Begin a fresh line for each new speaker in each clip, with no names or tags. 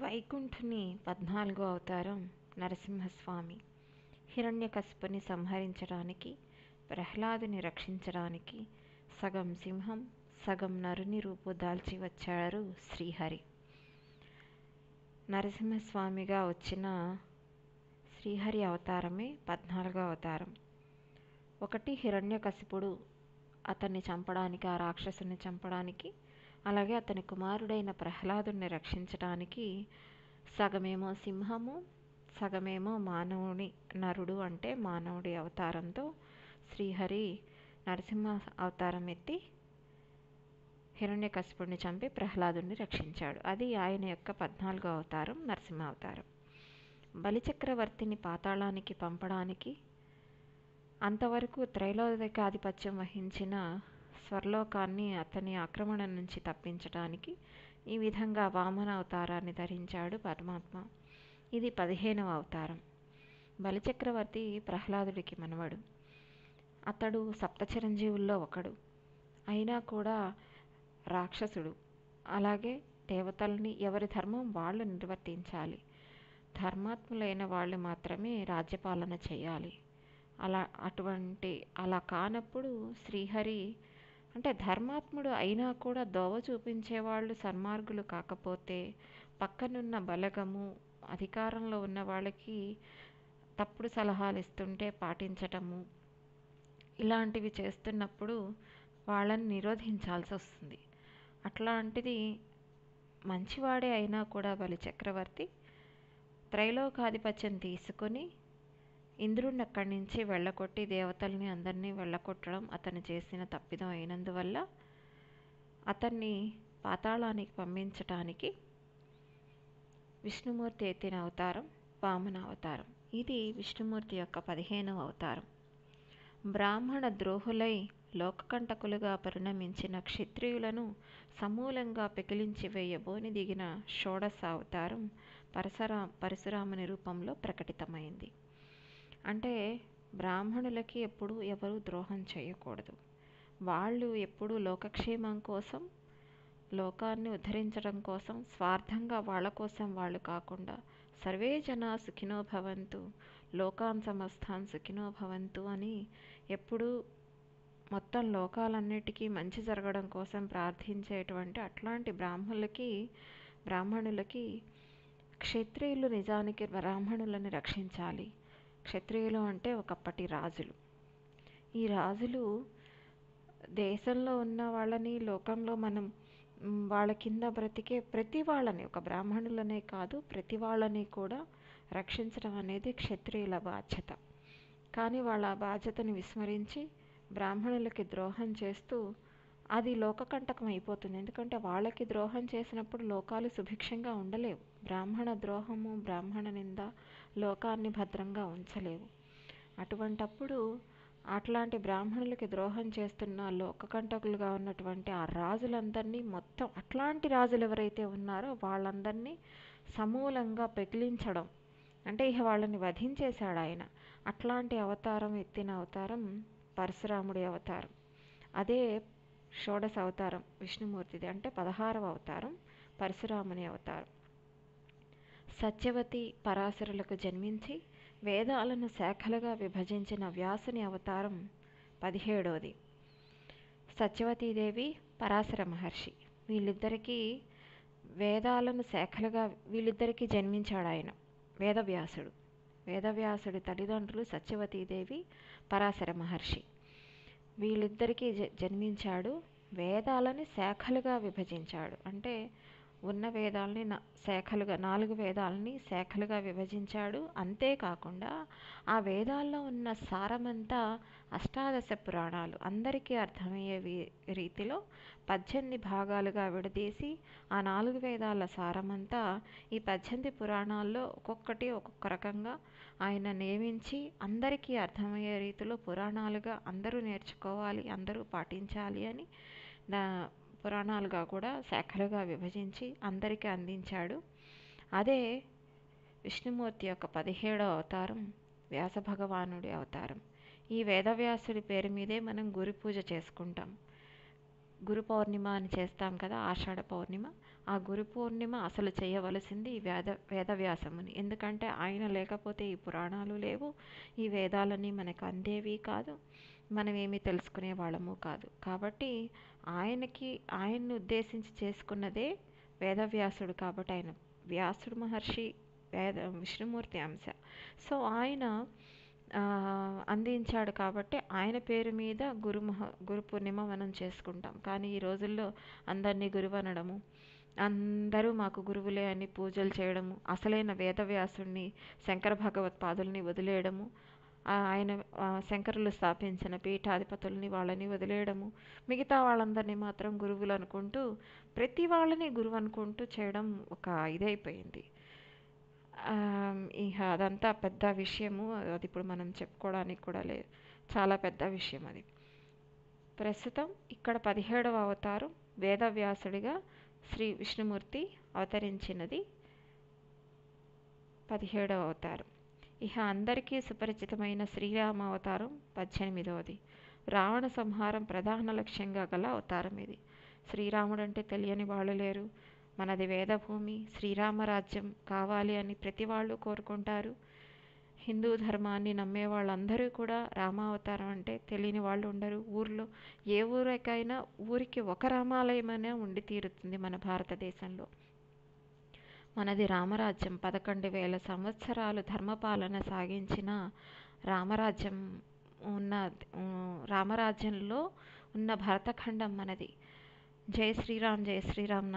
వైకుంఠుని 14వ అవతారం నరసింహస్వామి. హిరణ్యకశిపుని సంహరించడానికి, ప్రహ్లాదుని రక్షించడానికి సగం సింహం సగం నరుని రూపు దాల్చి వచ్చారు శ్రీహరి. నరసింహస్వామిగా వచ్చిన శ్రీహరి అవతారమే 14వ అవతారం. ఒకటి హిరణ్యకశిపుడు అతన్ని చంపడానికి, ఆ రాక్షసుని చంపడానికి, అలాగే అతని కుమారుడైన ప్రహ్లాదుని రక్షించడానికి సగమేమో సింహము సగమేమో మానవుని, నరుడు అంటే మానవుడి అవతారంతో శ్రీహరి నరసింహ అవతారం ఎత్తి హిరణ్యకశిపుడిని చంపి ప్రహ్లాదుని రక్షించాడు. అది ఆయన యొక్క 14వ అవతారం నరసింహ అవతారం. బలిచక్రవర్తిని పాతాళానికి పంపడానికి, అంతవరకు త్రైలోక్యాధిపత్యం వహించిన స్వర్లోకాన్ని అతని ఆక్రమణ నుంచి తప్పించడానికి ఈ విధంగా వామన అవతారాన్ని ధరించాడు పరమాత్మ. ఇది 15వ అవతారం. బలిచక్రవర్తి ప్రహ్లాదుడికి మనవడు. అతడు సప్తచిరంజీవుల్లో ఒకడు. అయినా కూడా రాక్షసుడు. అలాగే దేవతల్ని ఎవరి ధర్మం వాళ్ళు నిర్వర్తించాలి. ధర్మాత్ములైన వాళ్ళు మాత్రమే రాజ్యపాలన చేయాలి. అలా కానప్పుడు శ్రీహరి అంటే ధర్మాత్ముడు అయినా కూడా దోవ చూపించేవాళ్ళు సన్మార్గులు కాకపోతే, పక్కనున్న బలగము అధికారంలో ఉన్న వాళ్ళకి తప్పుడు సలహాలు ఇస్తుంటే పాటించటము, ఇలాంటివి చేస్తున్నప్పుడు వాళ్ళని నిరోధించాల్సి వస్తుంది. అట్లాంటిది మంచివాడే అయినా కూడా బలిచక్రవర్తి త్రైలోకాధిపత్యం తీసుకొని ఇంద్రుడిని అక్కడి నుంచి వెళ్ళకొట్టి దేవతల్ని అందరినీ వెళ్ళకొట్టడం అతను చేసిన తప్పిదం అయినందువల్ల అతన్ని పాతాళానికి పంపించటానికి విష్ణుమూర్తి ఎత్తిన అవతారం వామన అవతారం. ఇది విష్ణుమూర్తి యొక్క 15వ అవతారం. బ్రాహ్మణ ద్రోహులై లోకకంటకులుగా పరిణమించిన క్షత్రియులను సమూలంగా పెకిలించి వేయబోని దిగిన షోడశ అవతారం పరశురాముని రూపంలో ప్రకటితమైంది. అంటే బ్రాహ్మణులకి ఎప్పుడు ఎవరు ద్రోహం చేయకూడదు. వాళ్ళు ఎప్పుడు లోకక్షేమం కోసం, లోకాన్ని ఉద్ధరించడం కోసం, స్వార్థంగా వాళ్ళ కోసం వాళ్ళు కాకుండా సర్వే జనా సుఖినో భవంతు, లోకాన్ సమస్తాన్ సుఖినో భవంతు అని ఎప్పుడూ మొత్తం లోకాలన్నిటికీ మంచి జరగడం కోసం ప్రార్థించేటువంటి అట్లాంటి బ్రాహ్మణులకి క్షత్రియులు నిజానికి బ్రాహ్మణులని రక్షించాలి. క్షత్రియులు అంటే ఒకప్పటి రాజులు. ఈ రాజులు దేశంలో ఉన్న వాళ్ళని, లోకంలో మనం వాళ్ళ కింద బ్రతికే ప్రతి వాళ్ళని, ఒక బ్రాహ్మణులనే కాదు ప్రతి వాళ్ళని కూడా రక్షించడం అనేది క్షత్రియుల బాధ్యత. కానీ వాళ్ళ బాధ్యతని విస్మరించి బ్రాహ్మణులకి ద్రోహం చేస్తూ అది లోకకంటకం అయిపోతుంది. ఎందుకంటే వాళ్ళకి ద్రోహం చేసినప్పుడు లోకాలు సుభిక్షంగా ఉండలేవు. బ్రాహ్మణ ద్రోహము, బ్రాహ్మణ నింద లోకాన్ని భద్రంగా ఉంచలేవు. అటువంటప్పుడు అట్లాంటి బ్రాహ్మణులకి ద్రోహం చేస్తున్న లోకకంటకులుగా ఉన్నటువంటి ఆ రాజులందరినీ, మొత్తం అట్లాంటి రాజులు ఎవరైతే ఉన్నారో వాళ్ళందరినీ సమూలంగా పెకిలించడం అంటే ఇక వాళ్ళని వధించేశాడు ఆయన. అట్లాంటి అవతారం ఎత్తిన అవతారం పరశురాముడి అవతారం. అదే షోడశ అవతారం విష్ణుమూర్తిది. అంటే 16వ అవతారం పరశురాముని అవతారం. సత్యవతి పరాశరులకు జన్మించి వేదాలను శాఖలుగా విభజించిన వ్యాసుని అవతారం 17వది. సత్యవతీదేవి, పరాశర మహర్షి వీళ్ళిద్దరికీ వేదాలను శాఖలుగా వీళ్ళిద్దరికీ జన్మించాడు ఆయన. వేదవ్యాసుడి తల్లిదండ్రులు సత్యవతీదేవి, పరాశర మహర్షి. వీళ్ళిద్దరికీ జన్మించాడు. వేదాలని శాఖలుగా విభజించాడు. అంటే ఉన్న వేదాలని శాఖలుగా, 4 వేదాలని శాఖలుగా విభజించాడు. అంతేకాకుండా ఆ వేదాల్లో ఉన్న సారమంతా అష్టాదశ పురాణాలు అందరికీ అర్థమయ్యే రీతిలో 18 భాగాలుగా విడదీసి ఆ 4 వేదాల సారమంతా ఈ 18 పురాణాల్లో ఒక్కొక్కటి ఒక్కొక్క రకంగా ఆయన నియమించి అందరికీ అర్థమయ్యే రీతిలో పురాణాలుగా అందరూ నేర్చుకోవాలి, అందరూ పాటించాలి అని పురాణాలుగా కూడా శాఖలుగా విభజించి అందరికీ అందించాడు. అదే విష్ణుమూర్తి యొక్క 17వ అవతారం వ్యాస భగవానుడి అవతారం. ఈ వేదవ్యాసుడి పేరు మీదే మనం గురు పూజ చేసుకుంటాం. గురు పౌర్ణిమ అని చేస్తాం కదా, ఆషాఢ పౌర్ణిమ. ఆ గురు పూర్ణిమ అసలు చేయవలసింది వేదవ్యాసముని. ఎందుకంటే ఆయన లేకపోతే ఈ పురాణాలు లేవు, ఈ వేదాలన్నీ మనకు అందేవి కాదు, మనమేమి తెలుసుకునే వాళ్ళము కాదు. కాబట్టి ఆయన్ని ఉద్దేశించి చేసుకున్నదే వేదవ్యాసుడు. కాబట్టి ఆయన వ్యాసుడు మహర్షి విష్ణుమూర్తి అంశ. సో ఆయన అందించాడు కాబట్టి ఆయన పేరు మీద గురు పూర్ణిమ మనం చేసుకుంటాం. కానీ ఈ రోజుల్లో అందరినీ గురువు అనడము, అందరూ మాకు గురువులే అని పూజలు చేయడము, అసలైన వేదవ్యాసుడిని శంకర భగవత్పాదుల్ని వదిలేయడము, ఆయన శంకరులు స్థాపించిన పీఠాధిపతుల్ని వాళ్ళని వదిలేయడము, మిగతా వాళ్ళందరినీ మాత్రం గురువులు అనుకుంటూ ప్రతి వాళ్ళని గురువు అనుకుంటూ చేయడం ఒక ఇదైపోయింది. ఇక అదంతా పెద్ద విషయము. అది ఇప్పుడు మనం చెప్పుకోవడానికి కూడా లేదు, చాలా పెద్ద విషయం అది. ప్రస్తుతం ఇక్కడ 17వ అవతారం వేదవ్యాసుడిగా శ్రీ విష్ణుమూర్తి అవతరించినది 17వ అవతారం. ఇక అందరికీ సుపరిచితమైన శ్రీరామ అవతారం 18వది. రావణ సంహారం ప్రధాన లక్ష్యంగా గల అవతారం ఇది. శ్రీరాముడు అంటే తెలియని వాళ్ళు లేరు. మనది వేదభూమి, శ్రీరామరాజ్యం కావాలి అని ప్రతి వాళ్ళు కోరుకుంటారు. హిందూ ధర్మాన్ని నమ్మే వాళ్ళందరూ కూడా రామావతారం అంటే తెలియని వాళ్ళు ఉండరు. ఊర్లో ఏ ఊరికైనా ఊరికి ఒక రామాలయమైనా ఉండి తీరుతుంది మన భారతదేశంలో. మనది రామరాజ్యం. 11,000 సంవత్సరాలు ధర్మపాలన సాగించిన రామరాజ్యం రామరాజ్యంలో ఉన్న భరతఖండం మనది. జై శ్రీరామ్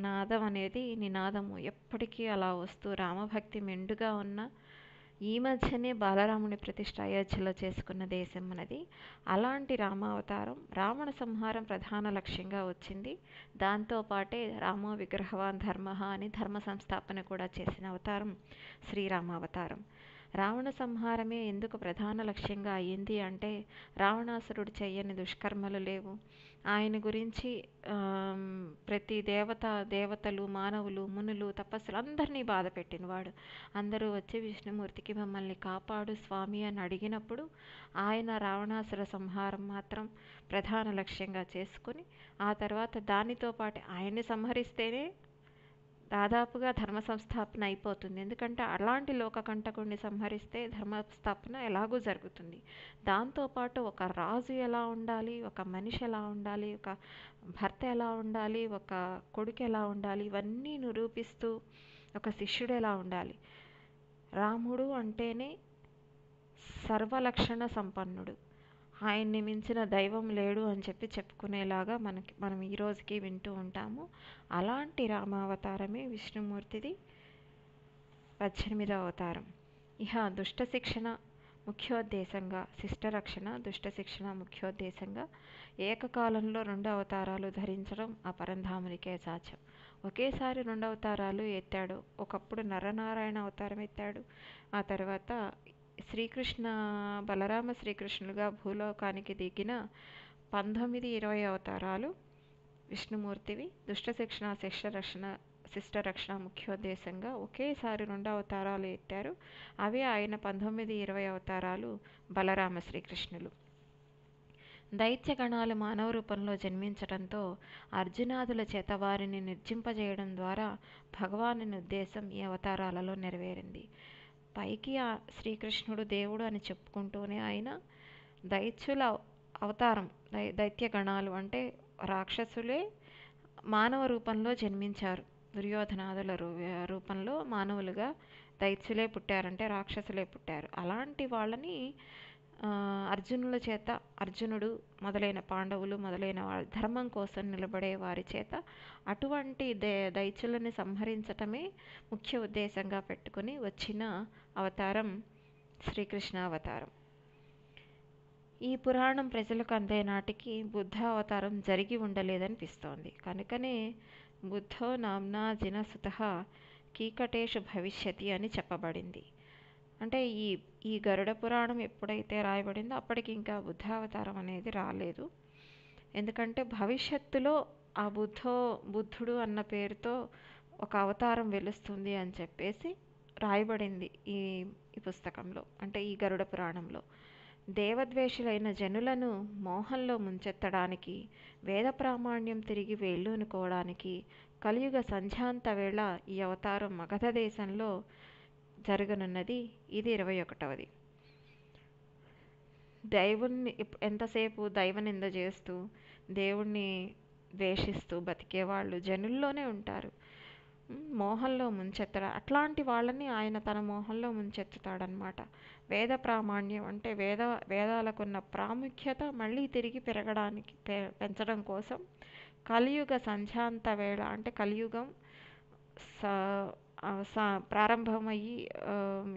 నాదం అనేది నినాదము ఎప్పటికీ అలా వస్తూ రామభక్తి మెండుగా ఉన్న ఈ మధ్యనే బాలరాముని ప్రతిష్ఠ అయోధ్యలో చేసుకున్న దేశం మనది. అలాంటి రామావతారం రావణ సంహారం ప్రధాన లక్ష్యంగా వచ్చింది. దాంతోపాటే రామో విగ్రహవాన్ ధర్మ అని ధర్మ సంస్థాపన కూడా చేసిన అవతారం శ్రీరామావతారం. రావణ సంహారమే ఎందుకు ప్రధాన లక్ష్యంగా అయ్యింది అంటే రావణాసురుడు చెయ్యని దుష్కర్మలు లేవు. ఆయన గురించి ప్రతి దేవతలు, మానవులు, మునులు, తపస్సులు అందరినీ బాధ పెట్టినవాడు. అందరూ వచ్చి విష్ణుమూర్తికి మమ్మల్ని కాపాడు స్వామి అని అడిగినప్పుడు ఆయన రావణాసుర సంహారం మాత్రం ప్రధాన లక్ష్యంగా చేసుకుని ఆ తర్వాత దానితో పాటు ఆయన్ని సంహరిస్తేనే దాదాపుగా ధర్మ సంస్థాపన అయిపోతుంది. ఎందుకంటే అలాంటి లోకకంటకుడిని సంహరిస్తే ధర్మ స్థాపన ఎలాగూ జరుగుతుంది. దాంతోపాటు ఒక రాజు ఎలా ఉండాలి, ఒక మనిషి ఎలా ఉండాలి, ఒక భర్త ఎలా ఉండాలి, ఒక కొడుకు ఎలా ఉండాలి, ఇవన్నీ నిరూపిస్తూ ఒక శిష్యుడు ఎలా ఉండాలి. రాముడు అంటేనే సర్వలక్షణ సంపన్నుడు, ఆయన్ని మించిన దైవం లేడు అని చెప్పుకునేలాగా మనం ఈ రోజుకి వింటూ ఉంటాము. అలాంటి రామావతారమే విష్ణుమూర్తిది 18వ అవతారం. ఇహ దుష్ట శిక్షణ ముఖ్యోద్దేశంగా, శిష్టరక్షణ దుష్ట శిక్షణ ముఖ్యోద్దేశంగా ఏకకాలంలో 2 అవతారాలు ధరించడం ఆ పరంధామునికే సాధ్యం. ఒకేసారి 2 అవతారాలు ఎత్తాడు. ఒకప్పుడు నరనారాయణ అవతారం ఎత్తాడు. ఆ తర్వాత బలరామ శ్రీకృష్ణులుగా భూలోకానికి దిగిన 19, 20 అవతారాలు విష్ణుమూర్తివి దుష్ట శిక్షణ శిష్టరక్షణ ముఖ్యోద్దేశంగా ఒకేసారి 2 అవతారాలు ఎత్తారు. అవి ఆయన 19, 20 అవతారాలు బలరామ శ్రీకృష్ణులు. దైత్యగణాలు మానవ రూపంలో జన్మించడంతో అర్జునాదుల చేత వారిని నిర్జింపజేయడం ద్వారా భగవానుని ఉద్దేశం ఈ అవతారాలలో నెరవేరింది. పైకి శ్రీకృష్ణుడు దేవుడు అని చెప్పుకుంటూనే ఆయన దైత్యుల అవతారం, దైత్యగణాలు అంటే రాక్షసులే మానవ రూపంలో జన్మించారు. దుర్యోధనాదుల రూపంలో మానవులుగా దైత్యులే పుట్టారంటే రాక్షసులే పుట్టారు. అలాంటి వాళ్ళని అర్జునుడు మొదలైన పాండవులు మొదలైన వాళ్ళ ధర్మం కోసం నిలబడే వారి చేత అటువంటి దైత్యులని సంహరించటమే ముఖ్య ఉద్దేశంగా పెట్టుకుని వచ్చిన అవతారం శ్రీకృష్ణ అవతారం. ఈ పురాణం ప్రజలకు అందే నాటికి బుద్ధ అవతారం జరిగి ఉండలేదనిపిస్తోంది. కనుకనే బుద్ధో నామ్నా జినసుతః కీకటేషు భవిష్యతి అని చెప్పబడింది. అంటే ఈ గరుడ పురాణం ఎప్పుడైతే రాయబడిందో అప్పటికి ఇంకా బుద్ధావతారం అనేది రాలేదు. ఎందుకంటే భవిష్యత్తులో ఆ బుద్ధుడు అన్న పేరుతో ఒక అవతారం వెలుస్తుంది అని చెప్పేసి రాయబడింది ఈ పుస్తకంలో, అంటే ఈ గరుడ పురాణంలో. దేవద్వేషులైన జనులను మోహంలో ముంచెత్తడానికి, వేద ప్రామాణ్యం తిరిగి వేళ్ళూనుకోవడానికి, కలియుగ సంధ్యాంత వేళ ఈ అవతారం మగధ దేశంలో జరగనున్నది. ఇది 21వది. దైవుణ్ణి ఎంతసేపు దైవనింద చేస్తూ దేవుణ్ణి ద్వేషిస్తూ బతికేవాళ్ళు జనుల్లోనే ఉంటారు. మోహంలో ముంచెత్తడం అట్లాంటి వాళ్ళని ఆయన తన మోహంలో ముంచెత్తుతాడనమాట. వేద ప్రామాణ్యం అంటే వేదాలకున్న ప్రాముఖ్యత మళ్ళీ తిరిగి పెరగడానికి పెంచడం కోసం కలియుగ సంధ్యాంత వేళ అంటే కలియుగం ప్రారంభమయ్యి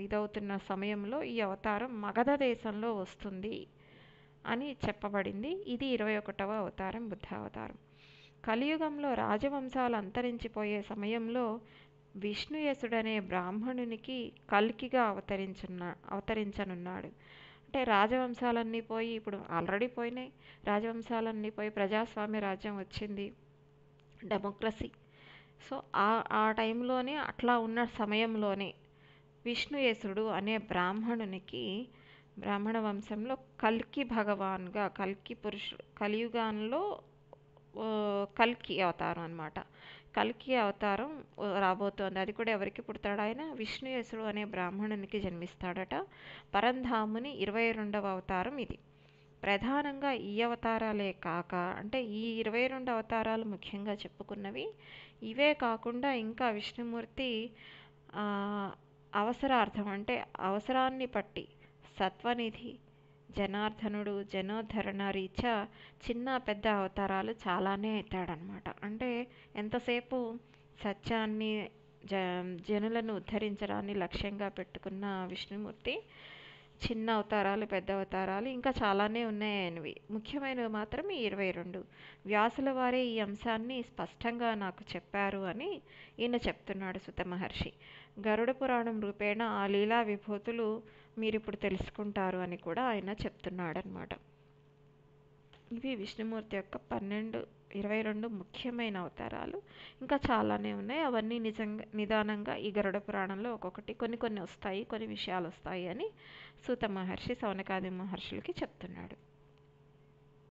ఇదవుతున్న సమయంలో ఈ అవతారం మగధ దేశంలో వస్తుంది అని చెప్పబడింది. ఇది 21వ అవతారం, బుద్ధ అవతారం. కలియుగంలో రాజవంశాలు అంతరించిపోయే సమయంలో విష్ణుయసుడనే బ్రాహ్మణునికి కల్కిగా అవతరించనున్నాడు. అంటే రాజవంశాలన్నీ పోయి, ఇప్పుడు ఆల్రెడీ పోయినాయి రాజవంశాలన్నీ పోయి, ప్రజాస్వామ్య రాజ్యం వచ్చింది, డెమోక్రసీ. సో ఆ టైంలోనే, అట్లా ఉన్న సమయంలోనే విష్ణుయసుడు అనే బ్రాహ్మణునికి, బ్రాహ్మణ వంశంలో కల్కి భగవాన్గా, కల్కి పురుషుడు, కలియుగంలో కల్కి అవతారం అనమాట. కల్కి అవతారం రాబోతోంది. అది కూడా ఎవరికి పుడతాడు? ఆయన విష్ణుయసుడు అనే బ్రాహ్మణునికి జన్మిస్తాడట. పరంధాముని 22వ అవతారం ఇది. ప్రధానంగా ఈ అవతారాలే కాక, అంటే ఈ 22 అవతారాలు ముఖ్యంగా చెప్పుకున్నవి. ఇవే కాకుండా ఇంకా విష్ణుమూర్తి అవసరార్థం అంటే అవసరాన్ని పట్టి సత్వనిధి, జనార్దనుడు, జనోద్ధరణ రీత్యా చిన్న పెద్ద అవతారాలు చాలానే ఎత్తాడనమాట. అంటే ఎంతసేపు సత్యాన్ని, జనులను ఉద్ధరించడాన్ని లక్ష్యంగా పెట్టుకున్న విష్ణుమూర్తి చిన్న అవతారాలు, పెద్ద అవతారాలు ఇంకా చాలానే ఉన్నాయనివి. ముఖ్యమైనవి మాత్రం ఈ 22. వ్యాసుల వారే ఈ అంశాన్ని స్పష్టంగా నాకు చెప్పారు అని ఈయన చెప్తున్నాడు సుత మహర్షి. గరుడ పురాణం రూపేణ ఆ లీలా విభూతులు మీరిప్పుడు తెలుసుకుంటారు అని కూడా ఆయన చెప్తున్నాడనమాట. ఇవి విష్ణుమూర్తి యొక్క 22 ముఖ్యమైన అవతారాలు. ఇంకా చాలానే ఉన్నాయి. అవన్నీ నిదానంగా ఈ గరుడ పురాణంలో ఒక్కొక్కటి కొన్ని వస్తాయి, కొన్ని విషయాలు వస్తాయి అని సూత మహర్షి సౌనకాది మహర్షులకి చెప్తున్నాడు.